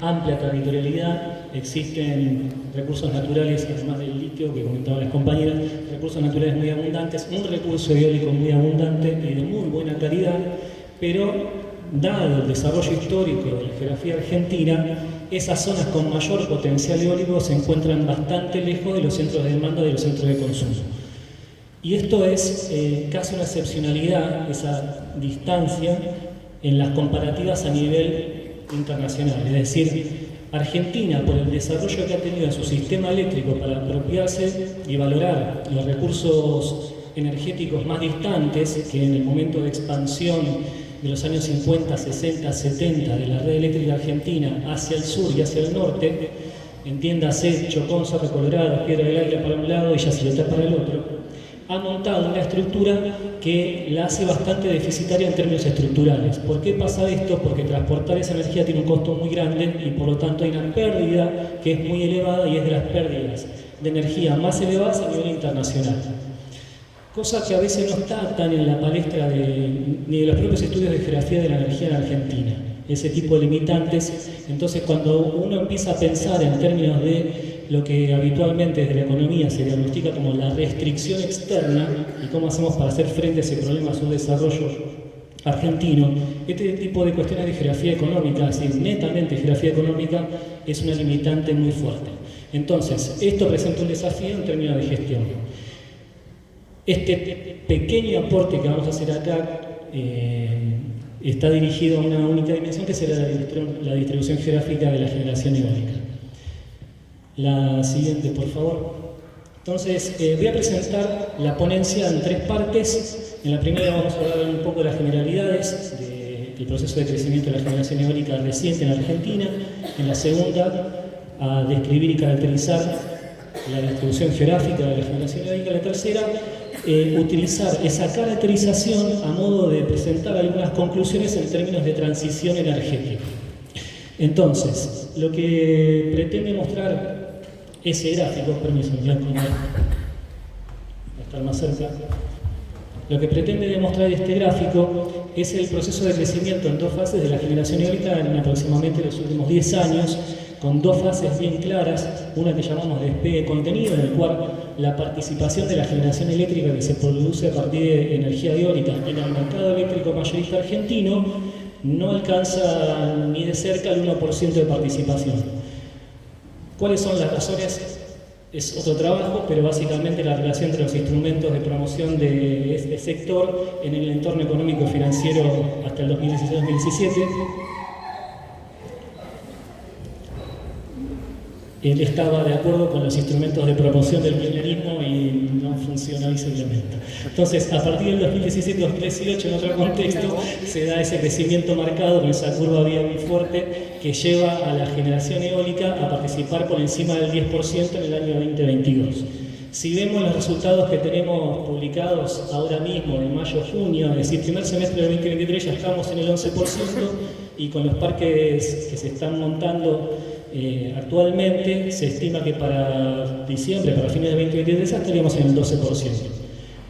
amplia territorialidad, existen recursos naturales, además del litio que comentaban las compañeras, recursos naturales muy abundantes, un recurso eólico muy abundante y de muy buena calidad, pero dado el desarrollo histórico de la geografía argentina, esas zonas con mayor potencial eólico se encuentran bastante lejos de los centros de demanda y de los centros de consumo. Y esto es casi una excepcionalidad, esa distancia en las comparativas a nivel internacional. Es decir, Argentina, por el desarrollo que ha tenido en su sistema eléctrico para apropiarse y valorar los recursos energéticos más distantes, que en el momento de expansión de los años 50, 60, 70 de la red eléctrica argentina hacia el sur y hacia el norte, entiéndase Chocón, Cerro Colorado, Piedra del Águila para un lado y Yacyretá para el otro, ha montado una estructura que la hace bastante deficitaria en términos estructurales. ¿Por qué pasa esto? Porque transportar esa energía tiene un costo muy grande y por lo tanto hay una pérdida que es muy elevada y es de las pérdidas de energía más elevadas a nivel internacional. Cosa que a veces no está tan en la palestra ni de los propios estudios de geografía de la energía en Argentina, ese tipo de limitantes. Entonces, cuando uno empieza a pensar en términos de lo que habitualmente desde la economía se diagnostica como la restricción externa y cómo hacemos para hacer frente a ese problema, a su desarrollo argentino, este tipo de cuestiones de geografía económica, es decir, netamente geografía económica, es una limitante muy fuerte. Entonces, esto presenta un desafío en términos de gestión. Este pequeño aporte que vamos a hacer acá está dirigido a una única dimensión, que será la distribución geográfica de la generación eólica. La siguiente, por favor. Entonces, voy a presentar la ponencia en tres partes. En la primera vamos a hablar un poco de las generalidades del proceso de crecimiento de la generación eólica reciente en Argentina. En la segunda, a describir y caracterizar la distribución geográfica de la generación eólica. En la tercera, utilizar esa caracterización a modo de presentar algunas conclusiones en términos de transición energética. Entonces, lo que pretende mostrar ese gráfico, permiso, voy a estar más cerca. Lo que pretende demostrar este gráfico es el proceso de crecimiento en dos fases de la generación eólica en aproximadamente los últimos 10 años, con dos fases bien claras, una que llamamos despegue contenido, en el cual la participación de la generación eléctrica que se produce a partir de energía eólica en el mercado eléctrico mayorista argentino no alcanza ni de cerca el 1% de participación. ¿Cuáles son las razones? Es otro trabajo, pero básicamente la relación entre los instrumentos de promoción de este sector en el entorno económico y financiero hasta el 2016-2017. Él estaba de acuerdo con los instrumentos de promoción del kirchnerismo y no funcionó y se implementa. Entonces, a partir del 2017-2018, en otro contexto, se da ese crecimiento marcado con esa curva vía muy fuerte que lleva a la generación eólica a participar por encima del 10% en el año 2022. Si vemos los resultados que tenemos publicados ahora mismo, de mayo-junio, es decir, primer semestre del 2023, ya estamos en el 11%, y con los parques que se están montando actualmente, se estima que para diciembre, para fines de 2023, estaríamos en el 12%.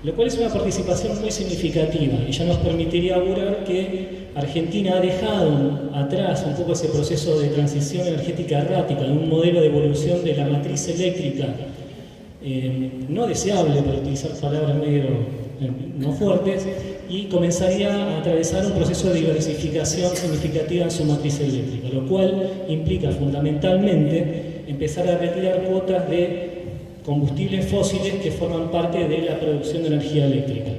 Lo cual es una participación muy significativa y ya nos permitiría augurar que Argentina ha dejado atrás un poco ese proceso de transición energética errática, un modelo de evolución de la matriz eléctrica no deseable, para utilizar palabras medio no fuertes, y comenzaría a atravesar un proceso de diversificación significativa en su matriz eléctrica, lo cual implica fundamentalmente empezar a retirar cuotas de combustibles fósiles que forman parte de la producción de energía eléctrica.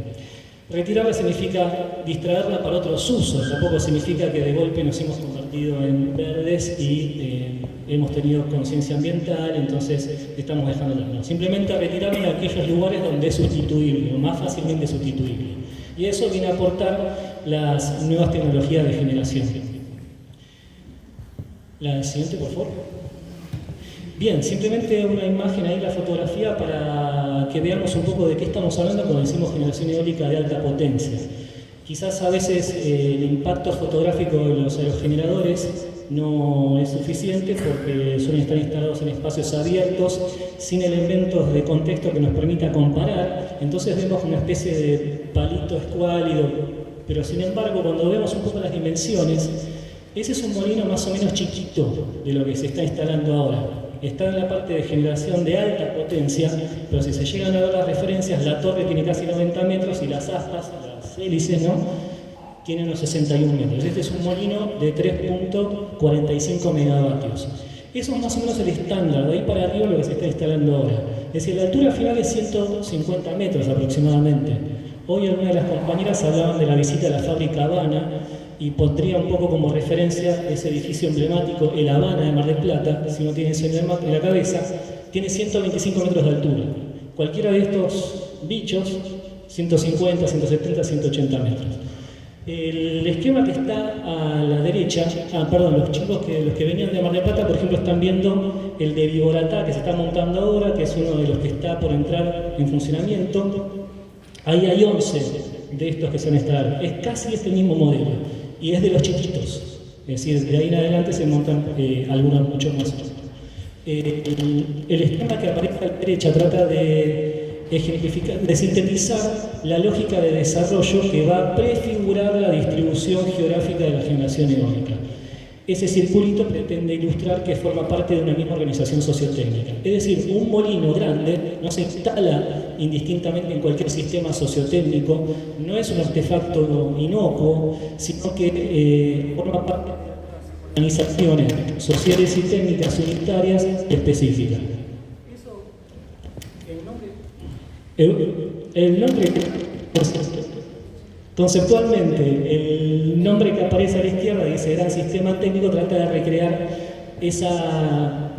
Retirarla significa distraerla para otros usos, tampoco significa que de golpe nos hemos convertido en verdes y hemos tenido conciencia ambiental, entonces estamos dejándola. No, simplemente retirarla en aquellos lugares donde es sustituible, o más fácilmente sustituible. Y eso viene a aportar las nuevas tecnologías de generación. La siguiente, por favor. Bien, simplemente una imagen ahí, la fotografía, para que veamos un poco de qué estamos hablando cuando decimos generación eólica de alta potencia. Quizás a veces el impacto fotográfico de los aerogeneradores no es suficiente porque suelen estar instalados en espacios abiertos, sin elementos de contexto que nos permita comparar. Entonces vemos una especie de palito escuálido, pero sin embargo cuando vemos un poco las dimensiones, Ese es un molino más o menos chiquito de lo que se está instalando ahora. Está en la parte de generación de alta potencia, pero si se llegan a ver las referencias, la torre tiene casi 90 metros y las aspas, las hélices, ¿no?, tienen unos 61 metros. Este es un molino de 3.45 megavatios. Eso es más o menos el estándar, de ahí para arriba lo que se está instalando ahora. Es decir, la altura final es 150 metros aproximadamente. Hoy algunas de las compañeras hablaban de la visita a la fábrica Habana y pondría un poco como referencia ese edificio emblemático, el Habana de Mar del Plata, si uno tiene ese emblema en la cabeza, tiene 125 metros de altura. Cualquiera de estos bichos, 150, 170, 180 metros. El esquema que está a la derecha, los chicos los que venían de Mar del Plata, por ejemplo, están viendo el de Viboratá que se está montando ahora, que es uno de los que está por entrar en funcionamiento. Ahí hay 11 de estos que se van a instalar. Es casi este mismo modelo y es de los chiquitos. Es decir, de ahí en adelante se montan algunos mucho más. El esquema que aparece a la derecha trata de ejemplificar, de sintetizar la lógica de desarrollo que va a prefigurar la distribución geográfica de la generación eólica. Ese circulito pretende ilustrar que forma parte de una misma organización sociotécnica. Es decir, un molino grande no se instala indistintamente en cualquier sistema sociotécnico, no es un artefacto inocuo, sino que forma parte de organizaciones sociales y técnicas unitarias específicas. El nombre, conceptualmente, el nombre que aparece a la izquierda de ese gran sistema técnico trata de recrear esa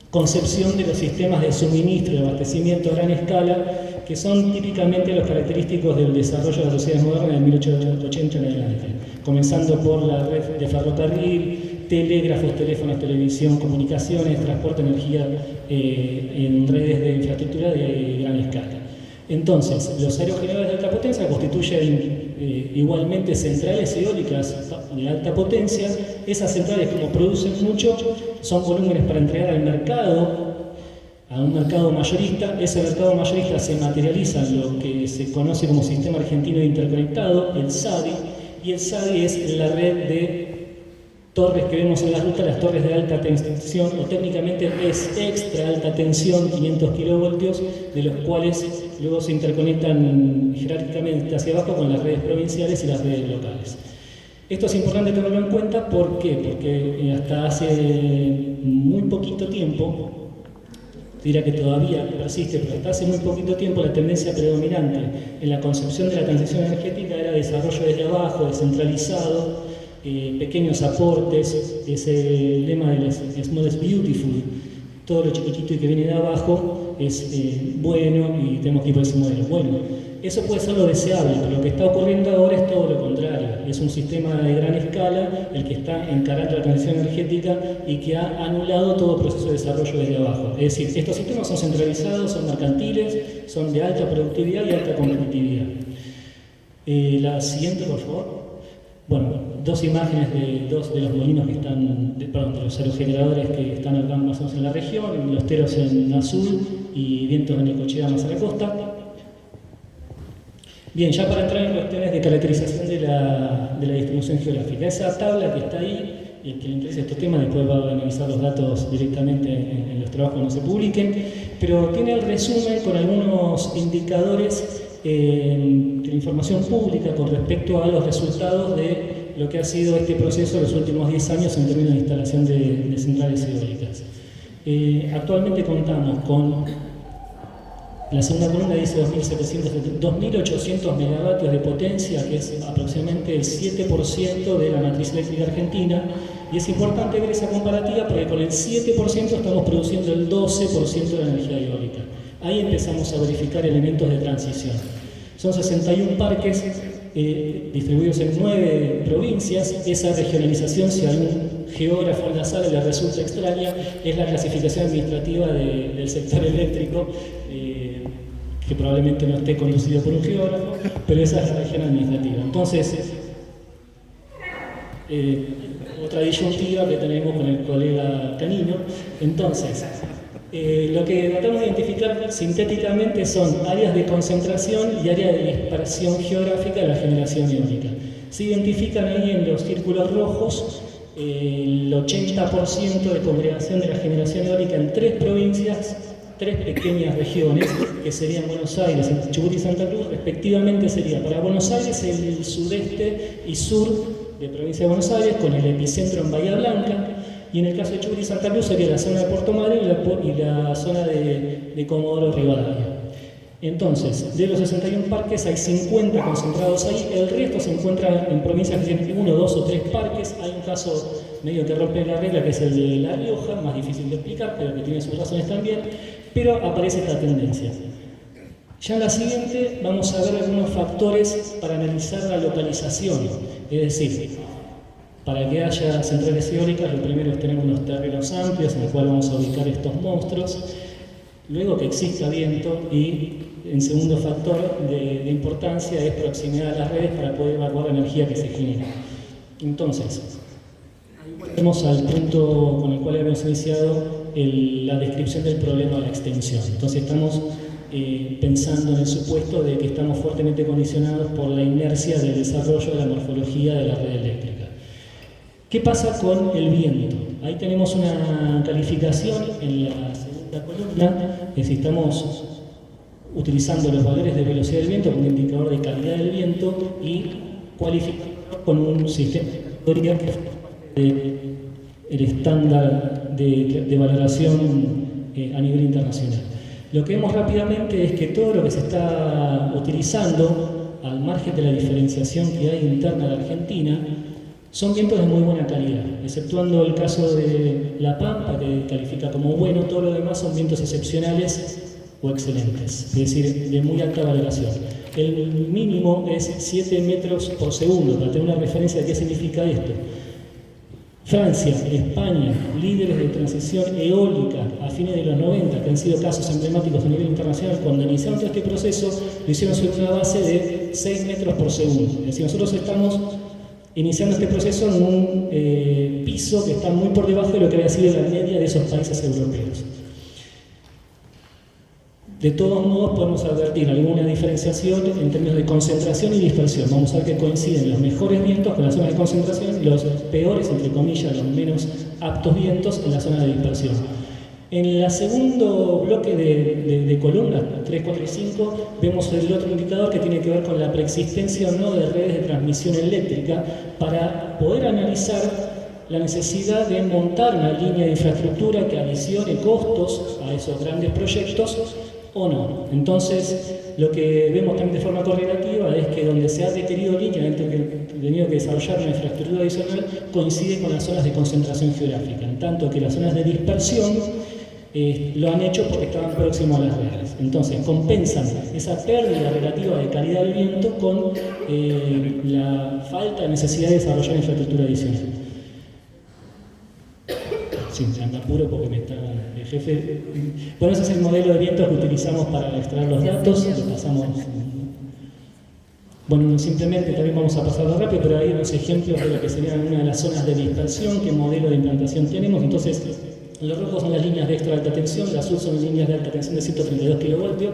concepción de los sistemas de suministro y abastecimiento a gran escala que son típicamente los característicos del desarrollo de las sociedades modernas de 1880 en adelante, comenzando por la red de ferrocarril, telégrafos, teléfonos, televisión, comunicaciones, transporte, energía en redes de infraestructura de gran escala. Entonces, los aerogeneradores de alta potencia constituyen igualmente centrales eólicas de alta potencia. Esas centrales, como producen mucho, son volúmenes para entregar al mercado, a un mercado mayorista. Ese mercado mayorista se materializa en lo que se conoce como Sistema Argentino Interconectado, el SADI, y el SADI es la red de torres que vemos en la ruta, las torres de alta tensión, o técnicamente es extra alta tensión, 500 kilovoltios, de los cuales luego se interconectan jerárquicamente hacia abajo con las redes provinciales y las redes locales. Esto es importante tenerlo en cuenta, ¿por qué? Porque hasta hace muy poquito tiempo, dirá que todavía persiste, pero hasta hace muy poquito tiempo la tendencia predominante en la concepción de la transición energética era desarrollo desde abajo, descentralizado, pequeños aportes, ese lema de Small is Beautiful, todo lo chiquitito y que viene de abajo es bueno y tenemos que ir por ese modelo. Bueno, eso puede ser lo deseable, pero lo que está ocurriendo ahora es todo lo contrario. Es un sistema de gran escala el que está encarando la transición energética y que ha anulado todo proceso de desarrollo desde abajo. Es decir, estos sistemas son centralizados, son mercantiles, son de alta productividad y alta competitividad. La siguiente, por favor. Bueno, dos imágenes de dos de los molinos que están, de los aerogeneradores que están acá más o menos en la región, los teros en azul y vientos de Necochea más a la costa. Bien, ya para entrar en cuestiones de caracterización de la distribución geográfica, esa tabla que está ahí, el que le interesa este tema después va a analizar los datos directamente en los trabajos que no se publiquen, pero tiene el resumen con algunos indicadores de información pública con respecto a los resultados de lo que ha sido este proceso en los últimos 10 años en términos de instalación de centrales eólicas. Actualmente contamos con, la segunda columna dice 2.800 megavatios de potencia, que es aproximadamente el 7% de la matriz eléctrica argentina, y es importante ver esa comparativa porque con el 7% estamos produciendo el 12% de la energía eólica. Ahí empezamos a verificar elementos de transición. Son 61 parques distribuidos en 9 provincias. Esa regionalización, si a algún geógrafo en la sala le resulta extraña, es la clasificación administrativa del sector eléctrico, que probablemente no esté conducido por un geógrafo, pero esa es la región administrativa. Entonces, otra disyuntiva que tenemos con el colega Canino. Entonces, lo que tratamos de identificar sintéticamente son áreas de concentración y áreas de dispersión geográfica de la generación eólica. Se identifican ahí en los círculos rojos el 80% de congregación de la generación eólica en 3 provincias, 3 pequeñas regiones, que serían Buenos Aires, Chubut y Santa Cruz, respectivamente sería para Buenos Aires el sudeste y sur de provincia de Buenos Aires, con el epicentro en Bahía Blanca, y en el caso de Chubut y Santa Cruz sería la zona de Puerto Madryn y la zona de Comodoro Rivadavia. Entonces, de los 61 parques hay 50 concentrados ahí, el resto se encuentra en provincias que tienen 1, 2 o 3 parques. Hay un caso medio que rompe la regla, que es el de La Rioja, más difícil de explicar, pero que tiene sus razones también, pero aparece esta tendencia. Ya en la siguiente vamos a ver algunos factores para analizar la localización, es decir, para que haya centrales eólicas, lo primero es tener unos terrenos amplios en los cuales vamos a ubicar estos monstruos, luego que exista viento y, en segundo factor de importancia, es proximidad a las redes para poder evacuar la energía que se genera. Entonces, vamos al punto con el cual hemos iniciado la descripción del problema de la extensión. Entonces estamos pensando en el supuesto de que estamos fuertemente condicionados por la inercia del desarrollo de la morfología de la red eléctrica. ¿Qué pasa con el viento? Ahí tenemos una calificación en la segunda columna, es decir, estamos utilizando los valores de velocidad del viento como un indicador de calidad del viento y cualificando con un sistema de categoría que es el estándar de valoración a nivel internacional. Lo que vemos rápidamente es que todo lo que se está utilizando, al margen de la diferenciación que hay interna de Argentina, son vientos de muy buena calidad, exceptuando el caso de La Pampa, que califica como bueno. Todo lo demás son vientos excepcionales o excelentes, es decir, de muy alta valoración. El mínimo es 7 metros por segundo, para tener una referencia de qué significa esto. Francia, España, líderes de transición eólica a fines de los 90, que han sido casos emblemáticos a nivel internacional, cuando iniciaron todo este proceso, lo hicieron sobre una base de 6 metros por segundo. Es decir, nosotros estamos iniciando este proceso en un piso que está muy por debajo de lo que había sido la media de esos países europeos. De todos modos, podemos advertir alguna diferenciación en términos de concentración y dispersión. Vamos a ver que coinciden los mejores vientos con las zonas de concentración y los peores, entre comillas, los menos aptos vientos en la zona de dispersión. En el segundo bloque de columnas, 3, 4 y 5, vemos el otro indicador que tiene que ver con la preexistencia o no de redes de transmisión eléctrica para poder analizar la necesidad de montar una línea de infraestructura que adicione costos a esos grandes proyectos o no. Entonces, lo que vemos también de forma correlativa es que donde se ha requerido línea, dentro que ha tenido que desarrollar una infraestructura adicional, coincide con las zonas de concentración geográfica, en tanto que las zonas de dispersión lo han hecho porque estaban próximos a las redes. Entonces, compensan esa pérdida relativa de calidad del viento con la falta de necesidad de desarrollar infraestructura adicional. Sí, me apuro porque me está el jefe. Bueno, ese es el modelo de viento que utilizamos para extraer los datos. Lo pasamos. Bueno, simplemente también vamos a pasarlo rápido, pero hay unos ejemplos de lo que serían una de las zonas de dispersión, qué modelo de implantación tenemos. Entonces, los rojos son las líneas de extra alta tensión, las azul son líneas de alta tensión de 132 kilovoltios.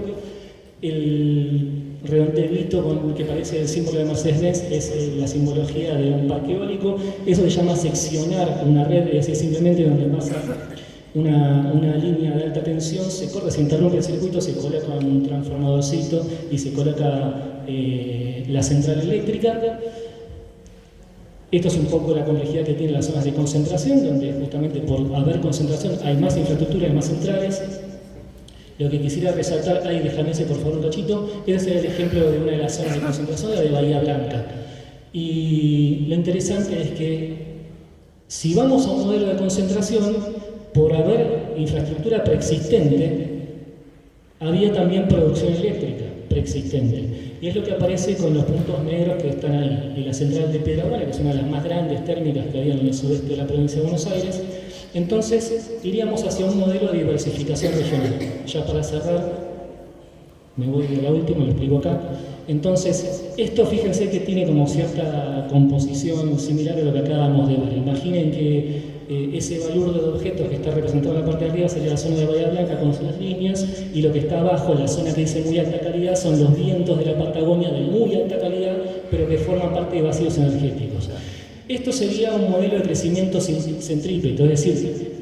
El redondelito con que parece el símbolo de Mercedes-Benz es la simbología de un parque eólico. Eso se llama seccionar una red, es decir, simplemente donde pasa una línea de alta tensión, se corta, se interrumpe el circuito, se coloca un transformadorcito y se coloca la central eléctrica. Esto es un poco la complejidad que tienen las zonas de concentración, donde justamente por haber concentración hay más infraestructura, hay más centrales. Lo que quisiera resaltar, ahí déjame ese por favor un cachito, ese es el ejemplo de una de las zonas de concentración, la de Bahía Blanca. Y lo interesante es que si vamos a un modelo de concentración, por haber infraestructura preexistente, había también producción eléctrica preexistente. Y es lo que aparece con los puntos negros que están ahí. Y la central de Piedrabuena, que es una de las más grandes térmicas que había en el sudeste de la provincia de Buenos Aires. Entonces, iríamos hacia un modelo de diversificación regional. Ya para cerrar, me voy a la última, lo explico acá. Entonces, esto fíjense que tiene como cierta composición similar a lo que acabamos de ver. Imaginen que ese balurdo de objetos que está representado en la parte de arriba sería la zona de Bahía Blanca con las líneas, y lo que está abajo, la zona que dice muy alta calidad, son los vientos de la Patagonia de muy alta calidad, pero que forman parte de vacíos energéticos. Esto sería un modelo de crecimiento centrípeto, es decir,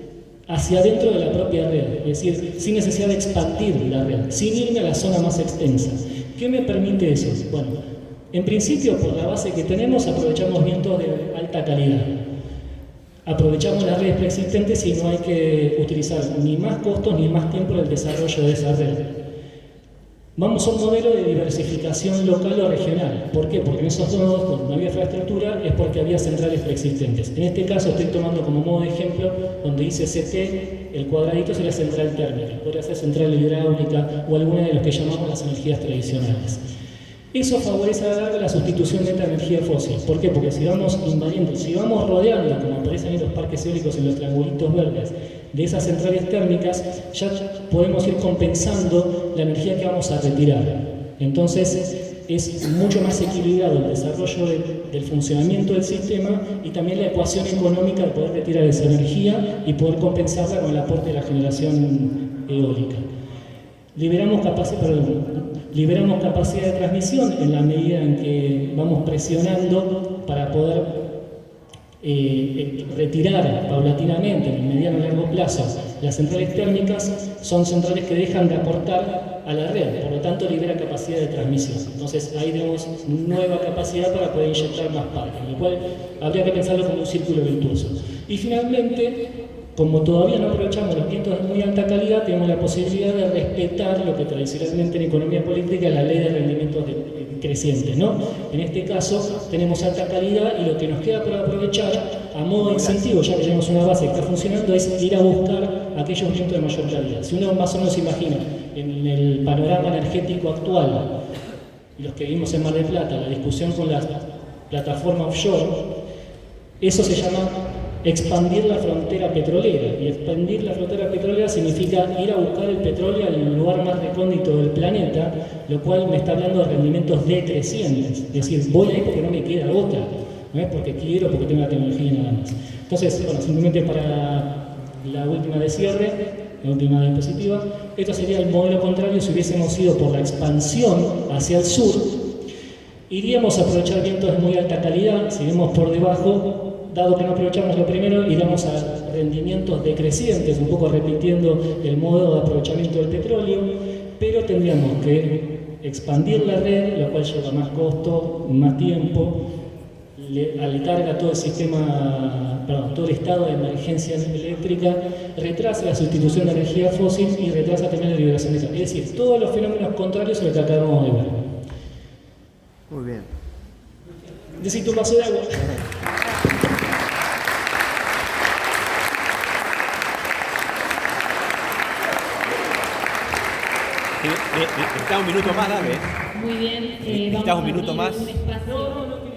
hacia adentro de la propia red, es decir, sin necesidad de expandir la red, sin irme a la zona más extensa. ¿Qué me permite eso? Bueno, en principio, por la base que tenemos, aprovechamos vientos de alta calidad. Aprovechamos las redes preexistentes y no hay que utilizar ni más costos ni más tiempo en el desarrollo de esa red. Vamos a un modelo de diversificación local o regional. ¿Por qué? Porque en esos nodos, donde no había infraestructura, es porque había centrales preexistentes. En este caso estoy tomando como modo de ejemplo, donde dice CT, el cuadradito sería central térmica, podría ser central hidráulica o alguna de los que llamamos las energías tradicionales. Eso favorece a la larga la sustitución de esta energía fósil. ¿Por qué? Porque si vamos invadiendo, si vamos rodeando, como aparecen en los parques eólicos en los triangulitos verdes, de esas centrales térmicas, ya podemos ir compensando la energía que vamos a retirar. Entonces, es mucho más equilibrado el desarrollo del funcionamiento del sistema y también la ecuación económica de poder retirar esa energía y poder compensarla con el aporte de la generación eólica. Liberamos capacidad de transmisión en la medida en que vamos presionando para poder retirar paulatinamente en el mediano y largo plazo. Las centrales térmicas son centrales que dejan de aportar a la red, por lo tanto libera capacidad de transmisión. Entonces ahí tenemos nueva capacidad para poder inyectar más parques, lo cual habría que pensarlo como un círculo virtuoso. Y finalmente, como todavía no aprovechamos los vientos de muy alta calidad, tenemos la posibilidad de respetar lo que tradicionalmente en economía política es la ley de rendimientos crecientes, ¿no? En este caso tenemos alta calidad y lo que nos queda por aprovechar a modo de incentivo, ya que tenemos una base que está funcionando, es ir a buscar aquellos vientos de mayor calidad. Si uno más o menos imagina en el panorama energético actual, los que vimos en Mar del Plata, la discusión con la plataforma offshore, eso se llama expandir la frontera petrolera, y expandir la frontera petrolera significa ir a buscar el petróleo al lugar más recóndito del planeta, lo cual me está hablando de rendimientos decrecientes, es decir, voy ahí porque no me queda otra, no es porque quiero, porque tengo la tecnología y nada más. Entonces, bueno, simplemente para la última de cierre, la última diapositiva, esto sería el modelo contrario si hubiésemos ido por la expansión hacia el sur, iríamos a aprovechar vientos de muy alta calidad, si vemos por debajo, dado que no aprovechamos lo primero, iremos a rendimientos decrecientes, un poco repitiendo el modo de aprovechamiento del petróleo, pero tendríamos que expandir la red, lo cual lleva más costo, más tiempo, aletarga todo el sistema, todo el estado de emergencia eléctrica, retrasa la sustitución de energía fósil y retrasa también la liberación de esa. Es decir, todos los fenómenos contrarios a lo que acabamos de ver. Muy bien. Necesito un vaso de agua. Está un minuto más, dale. Muy bien. Necesitas un minuto más. Un espacio.